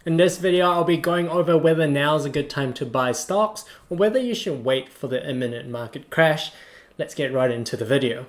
In this video, I'll be going over whether now is a good time to buy stocks or whether you should wait for the imminent market crash. Let's get right into the video.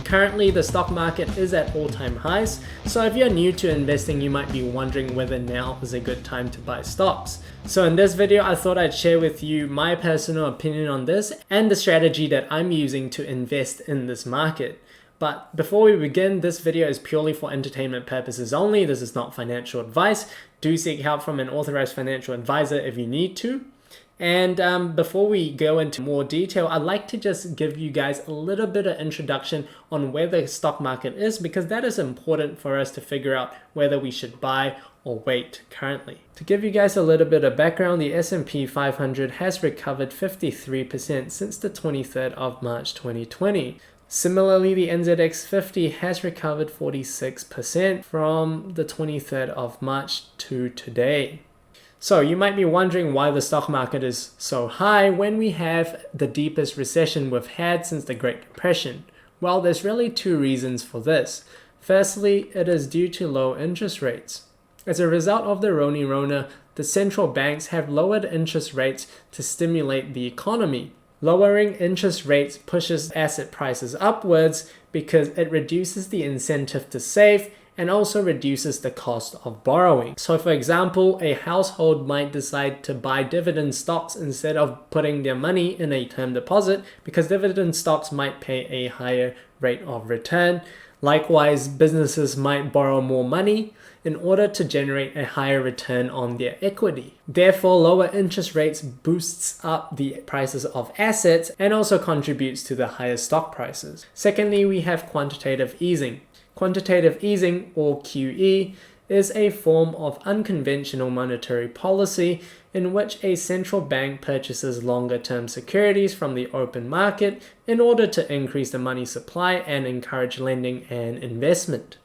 Currently, the stock market is at all-time highs, so if you're new to investing, you might be wondering whether now is a good time to buy stocks. So in this video, I thought I'd share with you my personal opinion on this and the strategy that I'm using to invest in this market. But before we begin, this video is purely for entertainment purposes only. This is not financial advice. Do seek help from an authorized financial advisor if you need to. And before we go into more detail, I'd like to just give you guys a little bit of introduction on where the stock market is, because that is important for us to figure out whether we should buy or wait currently. To give you guys a little bit of background, the S&P 500 has recovered 53% since the 23rd of March 2020. Similarly, the NZX 50 has recovered 46% from the 23rd of March to today. So you might be wondering why the stock market is so high when we have the deepest recession we've had since the Great Depression. Well, there's really two reasons for this. Firstly, it is due to low interest rates. As a result of the Rona, the central banks have lowered interest rates to stimulate the economy. Lowering interest rates pushes asset prices upwards because it reduces the incentive to save and also reduces the cost of borrowing. So for example, a household might decide to buy dividend stocks instead of putting their money in a term deposit because dividend stocks might pay a higher rate of return. Likewise, businesses might borrow more money in order to generate a higher return on their equity. Therefore, lower interest rates boosts up the prices of assets and also contributes to the higher stock prices. Secondly, we have quantitative easing. Quantitative easing, or QE, is a form of unconventional monetary policy in which a central bank purchases longer-term securities from the open market in order to increase the money supply and encourage lending and investment.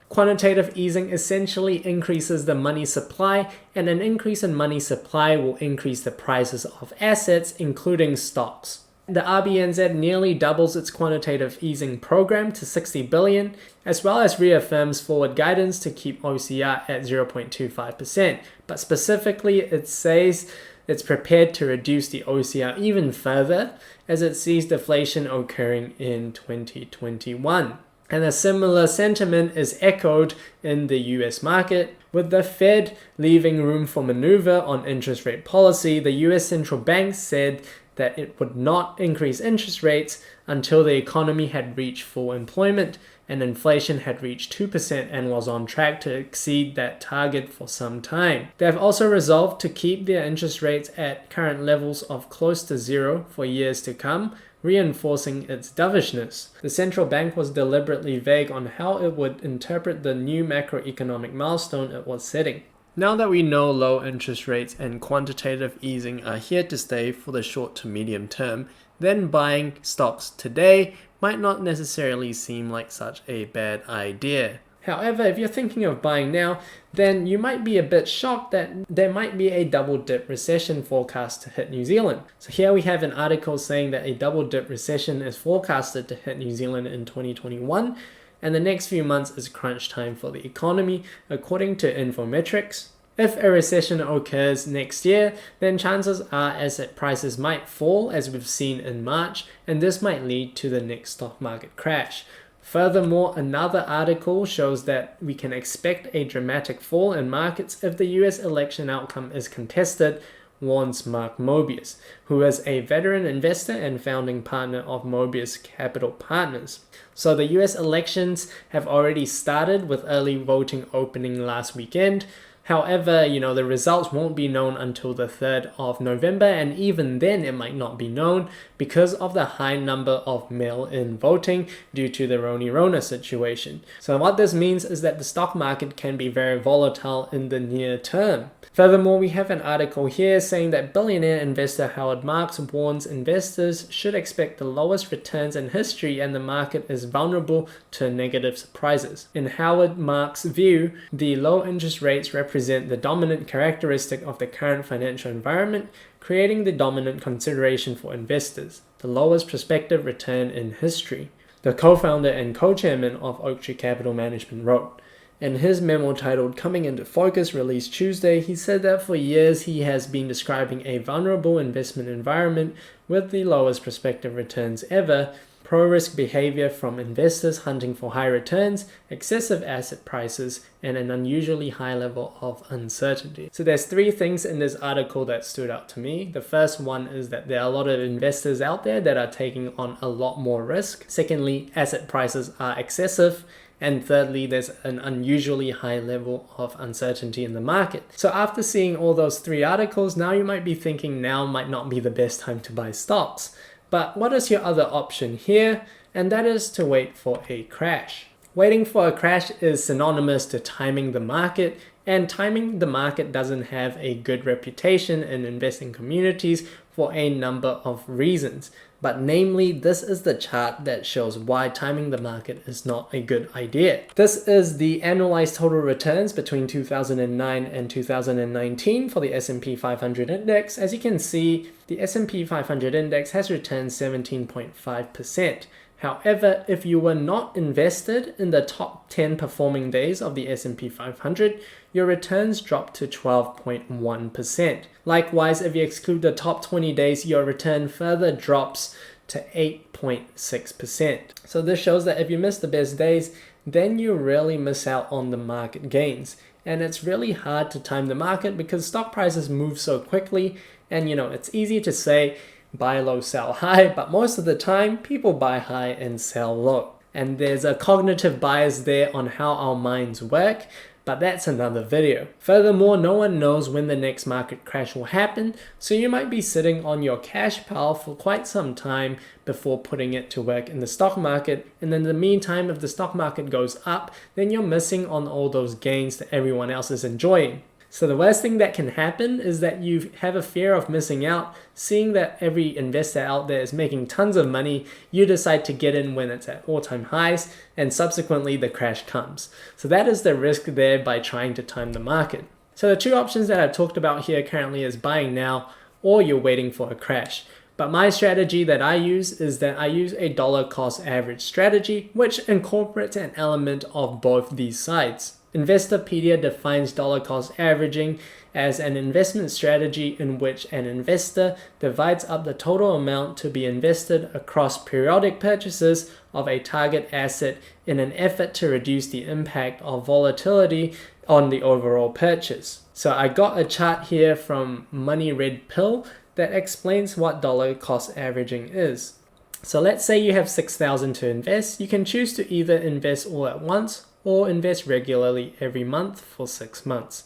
Quantitative easing essentially increases the money supply, and an increase in money supply will increase the prices of assets, including stocks. The RBNZ nearly doubles its quantitative easing program to 60 billion, as well as reaffirms forward guidance to keep OCR at 0.25%. But specifically, it says it's prepared to reduce the OCR even further as it sees deflation occurring in 2021. And a similar sentiment is echoed in the US market. With the Fed leaving room for maneuver on interest rate policy, the US central bank said that it would not increase interest rates until the economy had reached full employment and inflation had reached 2% and was on track to exceed that target for some time. They have also resolved to keep their interest rates at current levels of close to zero for years to come, reinforcing its dovishness. The central bank was deliberately vague on how it would interpret the new macroeconomic milestone it was setting. Now that we know low interest rates and quantitative easing are here to stay for the short to medium term, then buying stocks today might not necessarily seem like such a bad idea. However, if you're thinking of buying now, then you might be a bit shocked that there might be a double-dip recession forecast to hit New Zealand. So here we have an article saying that a double-dip recession is forecasted to hit New Zealand in 2021, and the next few months is crunch time for the economy, according to Infometrics. If a recession occurs next year, then chances are asset prices might fall, as we've seen in March, and this might lead to the next stock market crash. Furthermore, another article shows that we can expect a dramatic fall in markets if the US election outcome is contested, warns Mark Mobius, who is a veteran investor and founding partner of Mobius Capital Partners. So the US elections have already started with early voting opening last weekend. However, the results won't be known until the 3rd of November, and even then it might not be known because of the high number of mail-in voting due to the Rona situation. So what this means is that the stock market can be very volatile in the near term. Furthermore, we have an article here saying that billionaire investor Howard Marks warns investors should expect the lowest returns in history and the market is vulnerable to negative surprises. In Howard Marks' view, the low interest rates represent the dominant characteristic of the current financial environment, creating the dominant consideration for investors. the lowest prospective return in history, the co-founder and co-chairman of Oaktree Capital Management wrote. In his memo titled Coming Into Focus, released Tuesday, he said that for years he has been describing a vulnerable investment environment with the lowest prospective returns ever, pro-risk behavior from investors hunting for high returns, excessive asset prices, and an unusually high level of uncertainty. So there's three things in this article that stood out to me. The first one is that there are a lot of investors out there that are taking on a lot more risk. Secondly, asset prices are excessive. And thirdly, there's an unusually high level of uncertainty in the market. So after seeing all those three articles, now you might be thinking now might not be the best time to buy stocks. But what is your other option here? And that is to wait for a crash. Waiting for a crash is synonymous to timing the market, and timing the market doesn't have a good reputation in investing communities for a number of reasons. But namely, this is the chart that shows why timing the market is not a good idea. This is the annualized total returns between 2009 and 2019 for the S&P 500 index. As you can see, the S&P 500 index has returned 17.5%. However, if you were not invested in the top 10 performing days of the S&P 500, your returns dropped to 12.1%. Likewise, if you exclude the top 20 days, your return further drops to 8.6%. So this shows that if you miss the best days, then you really miss out on the market gains. And it's really hard to time the market because stock prices move so quickly, and it's easy to say, buy low, sell high, but most of the time people buy high and sell low. And there's a cognitive bias there on how our minds work, but that's another video. Furthermore, no one knows when the next market crash will happen, so you might be sitting on your cash pile for quite some time before putting it to work in the stock market. And in the meantime, if the stock market goes up, then you're missing on all those gains that everyone else is enjoying. So the worst thing that can happen is that you have a fear of missing out. Seeing that every investor out there is making tons of money, you decide to get in when it's at all-time highs, and subsequently the crash comes. So that is the risk there by trying to time the market. So the two options that I've talked about here currently is buying now, or you're waiting for a crash. But my strategy that I use is that I use a dollar cost average strategy, which incorporates an element of both these sides. Investopedia defines dollar cost averaging as an investment strategy in which an investor divides up the total amount to be invested across periodic purchases of a target asset in an effort to reduce the impact of volatility on the overall purchase. So I got a chart here from Money Red Pill that explains what dollar cost averaging is. So let's say you have $6,000 to invest. You can choose to either invest all at once or invest regularly every month for 6 months.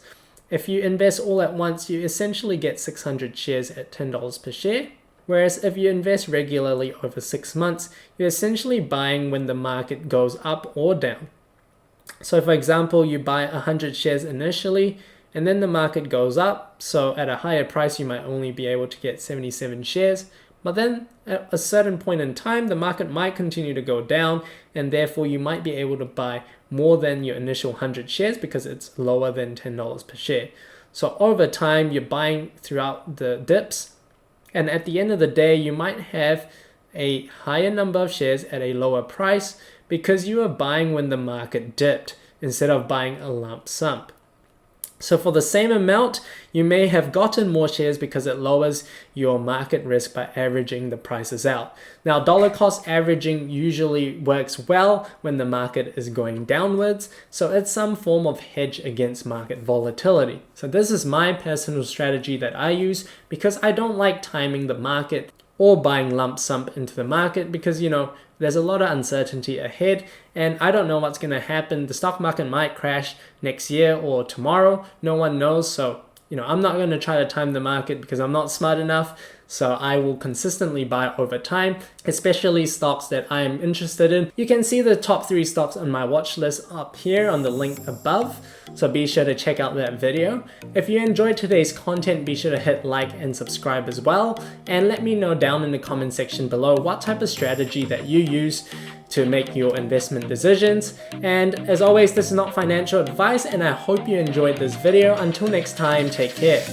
If you invest all at once, you essentially get 600 shares at $10 per share. Whereas if you invest regularly over 6 months, you're essentially buying when the market goes up or down. So for example, you buy 100 shares initially, and then the market goes up. So at a higher price, you might only be able to get 77 shares. But then at a certain point in time, the market might continue to go down, and therefore you might be able to buy more than your initial 100 shares because it's lower than $10 per share. So over time, you're buying throughout the dips, and at the end of the day, you might have a higher number of shares at a lower price because you are buying when the market dipped instead of buying a lump sum. So for the same amount, you may have gotten more shares because it lowers your market risk by averaging the prices out. Now, dollar cost averaging usually works well when the market is going downwards, so it's some form of hedge against market volatility. So this is my personal strategy that I use because I don't like timing the market or buying lump sum into the market because, there's a lot of uncertainty ahead and I don't know what's going to happen. The stock market might crash next year or tomorrow. No one knows. So, I'm not going to try to time the market because I'm not smart enough. So I will consistently buy over time, especially stocks that I am interested in. You can see the top 3 stocks on my watch list up here on the link above. So be sure to check out that video. If you enjoyed today's content, be sure to hit like and subscribe as well. And let me know down in the comment section below what type of strategy that you use to make your investment decisions. And as always, this is not financial advice, and I hope you enjoyed this video. Until next time, take care.